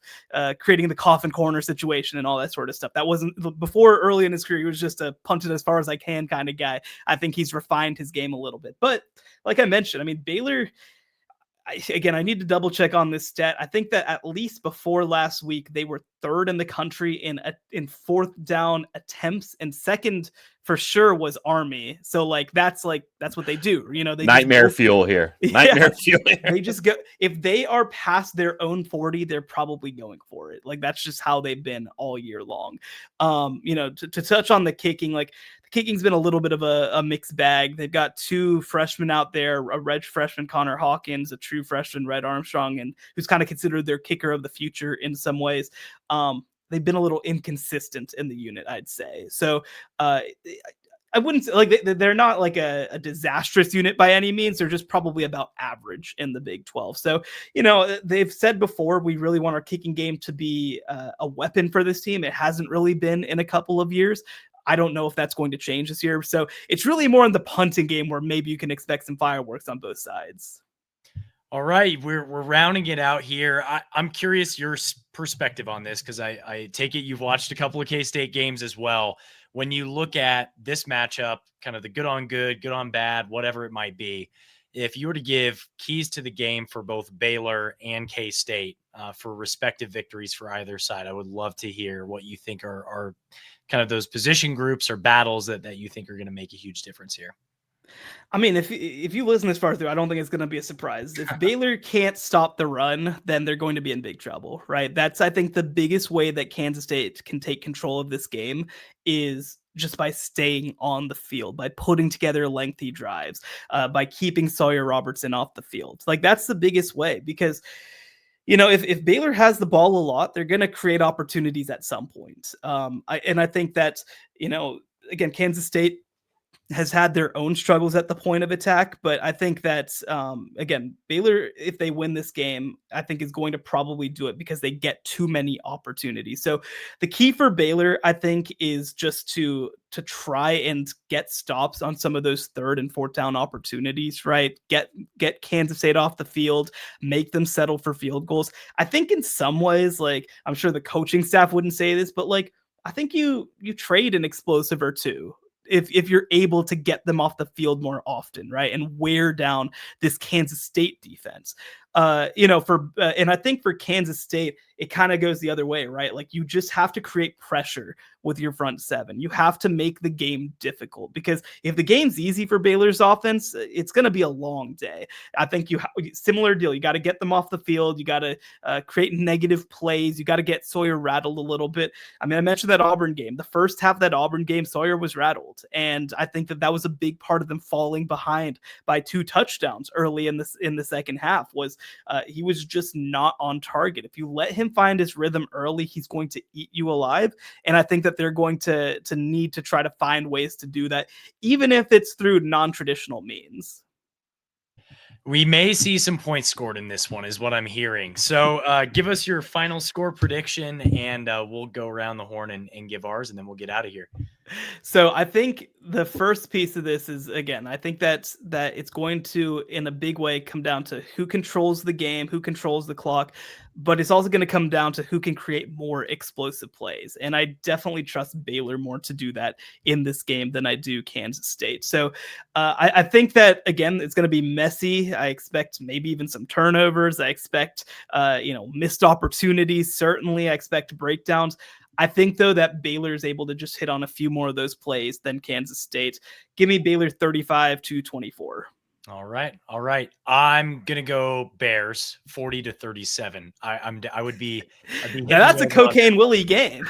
creating the coffin corner situation and all that sort of stuff. That wasn't before. Early in his career, he was just a punt it as far as I can kind of guy. I think he's refined his game a little bit. But like I mentioned, I mean, Baylor, I need to double check on this stat. I think that at least before last week, they were 3rd in the country in fourth down attempts, and second for sure was Army. So that's what they do. They nightmare fuel here. Nightmare fuel. They just go, if they are past their own 40, they're probably going for it. That's just how they've been all year long. To touch on the kicking, kicking's been a little bit of a mixed bag. They've got 2 freshmen out there, a red freshman, Connor Hawkins, a true freshman, Red Armstrong, and who's kind of considered their kicker of the future in some ways. They've been a little inconsistent in the unit, I'd say. So I wouldn't say they're not a disastrous unit by any means. They're just probably about average in the Big 12. So, they've said before, we really want our kicking game to be a weapon for this team. It hasn't really been in a couple of years. I don't know if that's going to change this year. So it's really more in the punting game where maybe you can expect some fireworks on both sides. All right, we're rounding it out here. I'm curious your perspective on this because I take it you've watched a couple of K-State games as well. When you look at this matchup, kind of the good on good, good on bad, whatever it might be, if you were to give keys to the game for both Baylor and K-State for respective victories for either side, I would love to hear what you think are kind of those position groups or battles that you think are going to make a huge difference here. I mean, if you listen this far through, I don't think it's going to be a surprise. If Baylor can't stop the run, then they're going to be in big trouble, right? That's, I think, the biggest way that Kansas State can take control of this game is just by staying on the field, by putting together lengthy drives, by keeping Sawyer Robertson off the field. That's the biggest way because if Baylor has the ball a lot, they're going to create opportunities at some point. I think that, again, Kansas State has had their own struggles at the point of attack, but I think that, again, Baylor, if they win this game, I think is going to probably do it because they get too many opportunities. So the key for Baylor, I think, is just to try and get stops on some of those 3rd and 4th down opportunities, right? Get Kansas State off the field, make them settle for field goals. I think in some ways, I'm sure the coaching staff wouldn't say this, but I think you trade an explosive or two if you're able to get them off the field more often, right? And wear down this Kansas State defense. And I think for Kansas State, it kind of goes the other way, right? Like you just have to create pressure with your front seven. You have to make the game difficult, because if the game's easy for Baylor's offense, it's going to be a long day. I think similar deal. You got to get them off the field. You got to create negative plays. You got to get Sawyer rattled a little bit. I mean, I mentioned that Auburn game. The first half of that Auburn game, Sawyer was rattled, and I think that was a big part of them falling behind by 2 touchdowns early in the second half. Was he was just not on target. If you let him find his rhythm early, he's going to eat you alive. And I think that they're going to need to try to find ways to do that, even if it's through non-traditional means. We may see some points scored in this one, is what I'm hearing. So give us your final score prediction, and we'll go around the horn and give ours, and then we'll get out of here. So I think the first piece of this is, again, I think that it's going to, in a big way, come down to who controls the game, who controls the clock, but it's also going to come down to who can create more explosive plays. And I definitely trust Baylor more to do that in this game than I do Kansas State. So I think that, again, it's going to be messy. I expect maybe even some turnovers. I expect, missed opportunities. Certainly, I expect breakdowns. I think, though, that Baylor is able to just hit on a few more of those plays than Kansas State. Give me Baylor 35-24. All right. I'm going to go Bears 40-37. I'd be now that's a cocaine Willie game.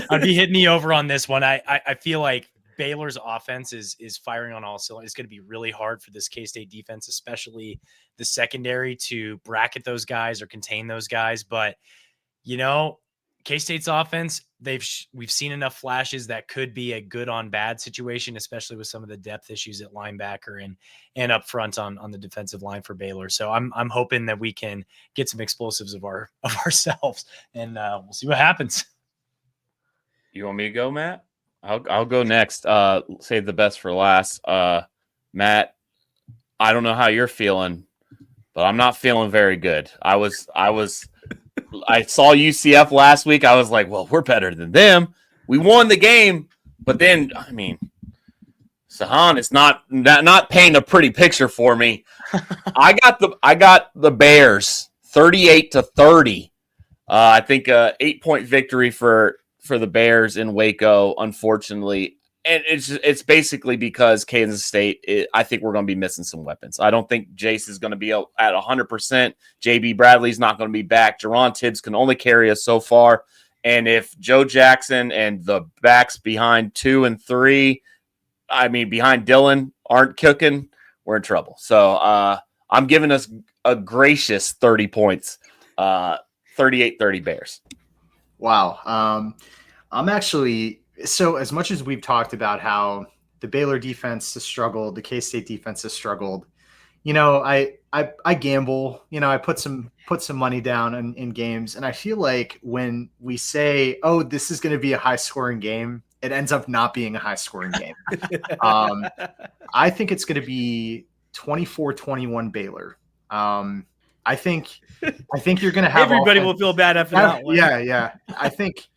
I'd be hitting the over on this one. I feel like Baylor's offense is firing on all cylinders. It's going to be really hard for this K-State defense, especially the secondary, to bracket those guys or contain those guys. But, K-State's offense, we've seen enough flashes that could be a good on bad situation, especially with some of the depth issues at linebacker and up front on the defensive line for Baylor. So I'm hoping that we can get some explosives of ourselves, and we'll see what happens. You want me to go, Matt? I'll go next. Save the best for last. Matt, I don't know how you're feeling, but I'm not feeling very good. I saw UCF last week. I was like, well, we're better than them. We won the game, but then, Shehan is not painting a pretty picture for me. I got the Bears 38-30. I think 8-point victory for the Bears in Waco, unfortunately. And it's basically because Kansas State, I think we're going to be missing some weapons. I don't think Jace is going to be at 100%. JB Bradley's not going to be back. Jerron Tibbs can only carry us so far. And if Joe Jackson and the backs behind 2 and 3, behind Dylan, aren't cooking, we're in trouble. So I'm giving us a gracious 30 points, 38-30 Bears. Wow. I'm actually... So as much as we've talked about how the Baylor defense has struggled, the K-State defense has struggled, I gamble, I put some money down in games. And I feel like when we say, oh, this is going to be a high scoring game, it ends up not being a high scoring game. I think it's going to be 24-21 Baylor. I think you're going to have everybody will feel bad after that one. Yeah. I think,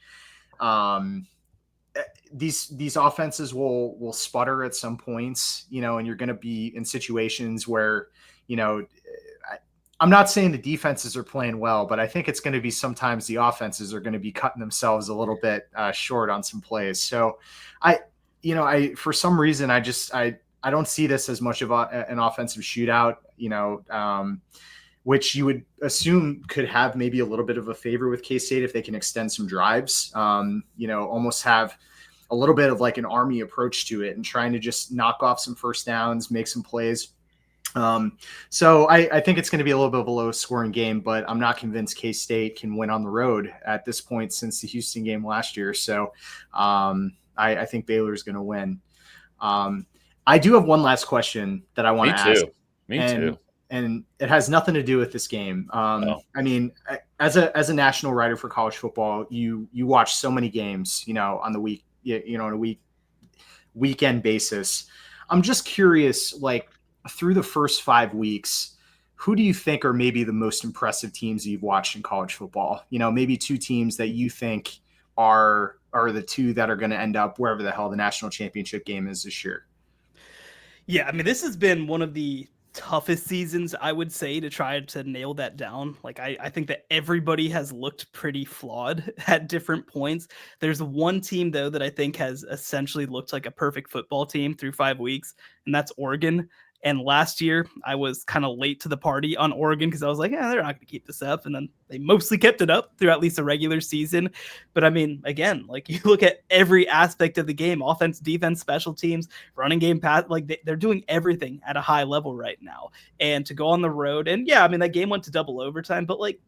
these offenses will sputter at some points, and you're going to be in situations where, I'm not saying the defenses are playing well, but I think it's going to be sometimes the offenses are going to be cutting themselves a little bit short on some plays. So for some reason, I don't see this as much of an offensive shootout, which you would assume could have maybe a little bit of a favor with K-State if they can extend some drives, almost have a little bit of like an Army approach to it and trying to just knock off some first downs, make some plays. So I think it's going to be a little bit of a low scoring game, but I'm not convinced K-State can win on the road at this point since the Houston game last year. So I think Baylor is going to win. I do have one last question that I want to ask. Me too. And it has nothing to do with this game. As a national writer for college football, you watch so many games, on the week, on a weekend basis. I'm just curious, like through the first 5 weeks, who do you think are maybe the most impressive teams you've watched in college football? Maybe 2 teams that you think are the 2 that are going to end up wherever the hell the national championship game is this year. Yeah, this has been one of the toughest seasons, I would say, to try to nail that down. Like, I think that everybody has looked pretty flawed at different points. There's one team, though, that I think has essentially looked like a perfect football team through 5 weeks, and that's Oregon. And last year, I was kind of late to the party on Oregon because I was like, yeah, they're not going to keep this up. And then they mostly kept it up through at least a regular season. But I mean, again, like you look at every aspect of the game, offense, defense, special teams, running game, pass, like they're doing everything at a high level right now. And to go on the road, and yeah, I mean, that game went to double overtime, but like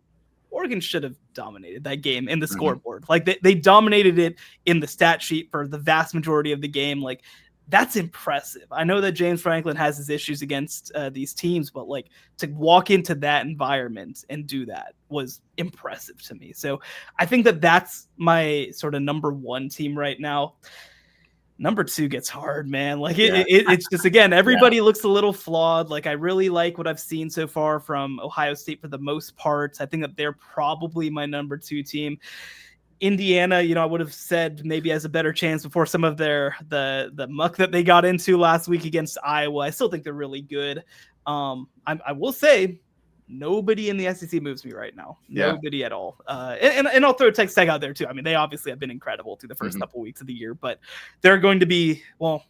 Oregon should have dominated that game in the scoreboard. Like they dominated it in the stat sheet for the vast majority of the game. Like, that's impressive. I know that James Franklin has his issues against these teams, but like to walk into that environment and do that was impressive to me. So I think that that's my sort of number one team right now. Number two gets hard, man. Like it's just, again, everybody looks a little flawed. Like I really like what I've seen so far from Ohio State for the most part. I think that they're probably my number two team. Indiana, I would have said maybe has a better chance before some of the muck that they got into last week against Iowa. I still think they're really good. I will say nobody in the SEC moves me right now. Nobody at all. And I'll throw Texas Tech out there too. I mean, they obviously have been incredible through the first couple weeks of the year, but they're going to be, well,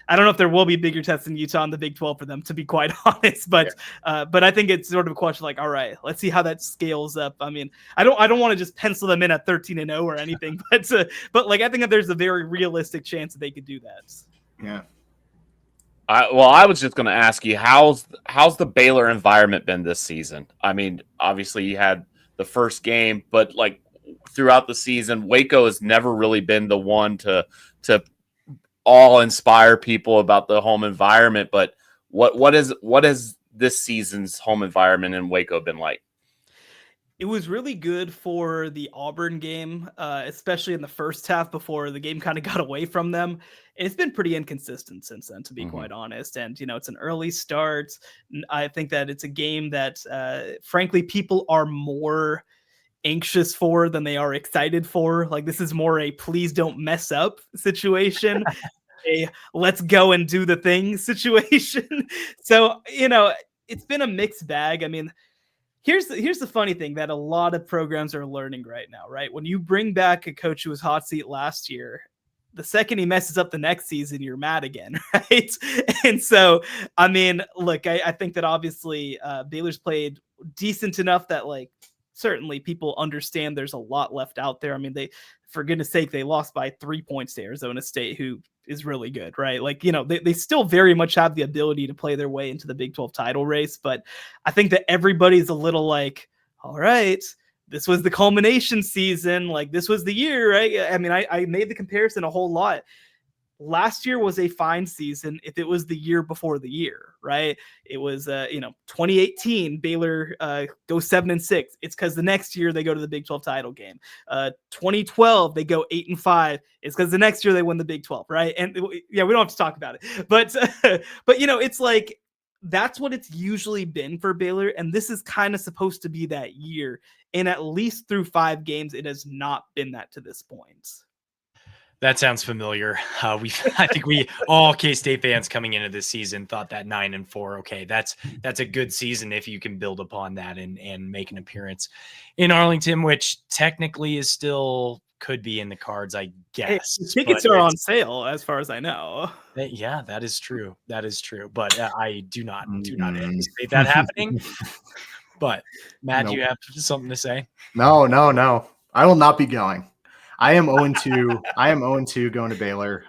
I don't know if there will be bigger tests in Utah in the Big 12 for them, to be quite honest. But I think it's sort of a question like, all right, let's see how that scales up. I mean, I don't want to just pencil them in at 13-0 or anything, but like I think that there's a very realistic chance that they could do that. Yeah. I was just going to ask you, how's the Baylor environment been this season? I mean, obviously you had the first game, but like throughout the season, Waco has never really been the one to all inspire people about the home environment. But what is this season's home environment in Waco been like? It was really good for the Auburn game, especially in the first half before the game kind of got away from them. It's been pretty inconsistent since then, to be quite honest. And, it's an early start. I think that it's a game that, frankly, people are more anxious for than they are excited for. Like, this is more a please don't mess up situation. A let's go and do the thing situation. So, it's been a mixed bag. I mean, here's the funny thing that a lot of programs are learning right now, right? When you bring back a coach who was hot seat last year, the second he messes up the next season, you're mad again, right? And so, I mean, look, I think that obviously Baylor's played decent enough that like certainly people understand there's a lot left out there. I mean, for goodness sake, they lost by 3 points to Arizona State, who is really good, right? Like, they still very much have the ability to play their way into the Big 12 title race. But I think that everybody's a little like, all right, this was the culmination season. Like, this was the year, right? I mean, I made the comparison a whole lot. Last year was a fine season if it was the year before the year, right? It was, 2018, Baylor goes 7-6. It's because the next year they go to the Big 12 title game. 2012, they go 8-5. It's because the next year they win the Big 12, right? And yeah, we don't have to talk about it. But it's like, that's what it's usually been for Baylor. And this is kind of supposed to be that year. And at least through 5 games, it has not been that to this point. That sounds familiar. I think we all K-State fans coming into this season thought that 9-4. Okay, that's a good season if you can build upon that and make an appearance in Arlington, which technically is still could be in the cards, I guess. Hey, tickets are on sale, as far as I know. Yeah, that is true. That is true. But I do not anticipate that happening. But Matt, do you have something to say? No. I will not be going. I am 0-2. I am 0-2 going to Baylor.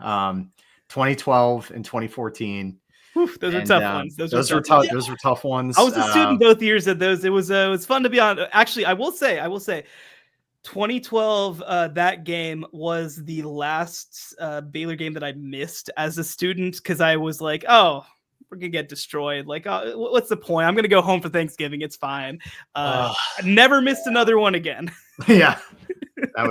2012 and 2014. Oof, those are tough ones. Those were tough. Those were tough ones. I was a student both years at those. It was fun to be on. Actually, I will say, 2012. That game was the last Baylor game that I missed as a student because I was like, oh, we're gonna get destroyed. Like, what's the point? I'm gonna go home for Thanksgiving. It's fine. I never missed another one again. Yeah, that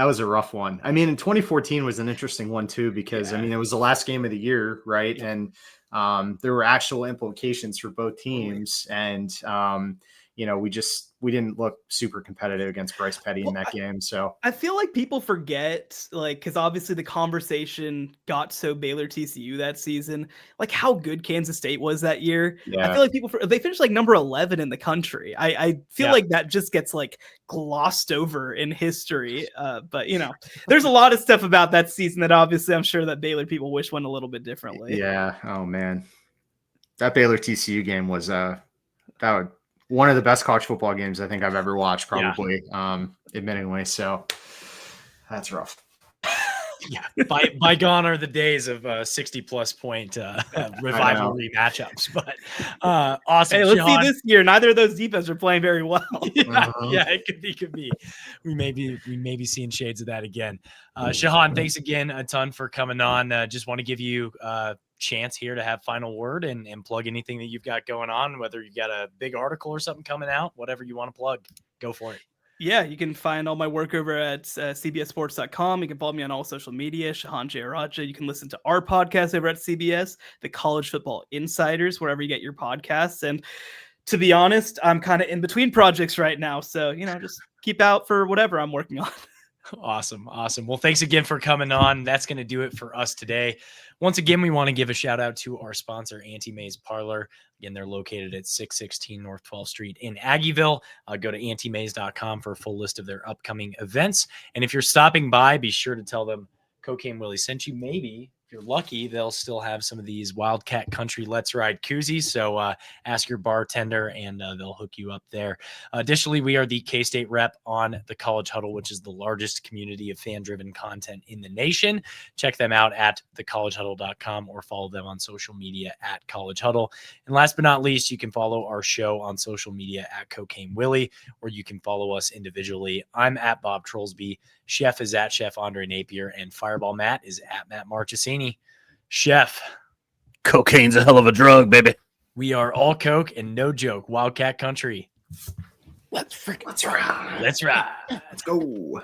was a rough one. I mean, in 2014 was an interesting one too, because I mean, it was the last game of the year, right? And there were actual implications for both teams. And, we didn't look super competitive against Bryce Petty in that game. So I feel like people forget, like, because obviously the conversation got so Baylor TCU that season, like how good Kansas State was that year. Yeah. I feel like they finished like number 11 in the country. I feel like that just gets like glossed over in history. But there's a lot of stuff about that season that obviously I'm sure that Baylor people wish went a little bit differently. Yeah. Oh man, that Baylor TCU game was one of the best college football games I think I've ever watched, probably, admittingly. So that's rough. Yeah, bygone are the days of 60-plus point rivalry matchups. But awesome. Hey, let's Shehan. see this year. Neither of those defenses are playing very well. Yeah, it could be. We may be seeing shades of that again. Shehan, thanks again a ton for coming on. Just want to give you chance here to have final word and plug anything that you've got going on, whether you got a big article or something coming out, whatever you want to plug, go for it. Yeah, you can find all my work over at cbssports.com. You can follow me on all social media, Shehan Jeyarajah. You can listen to our podcast over at CBS, the College Football Insiders, wherever you get your podcasts. And to be honest, I'm kind of in between projects right now. So, just keep out for whatever I'm working on. Awesome. Well, thanks again for coming on. That's going to do it for us today. Once again, we want to give a shout out to our sponsor, Auntie May's Parlor. Again, they're located at 616 North 12th Street in Aggieville. Go to auntiemays.com for a full list of their upcoming events. And if you're stopping by, be sure to tell them Cocaine Willie sent you. Maybe if you're lucky, they'll still have some of these Wildcat Country Let's Ride koozies. So ask your bartender and they'll hook you up there. Additionally, we are the K-State rep on the College Huddle, which is the largest community of fan-driven content in the nation. Check them out at thecollegehuddle.com or follow them on social media at College Huddle. And last but not least, you can follow our show on social media at Cocaine Willie, or you can follow us individually. I'm at Bob Trollsby. Chef is at Chef Andre Napier, and Fireball Matt is at Matt Marchesini. Chef, Cocaine's a hell of a drug, baby. we are all Coke and no joke. Wildcat Country. Let's ride. Let's ride. Let's go.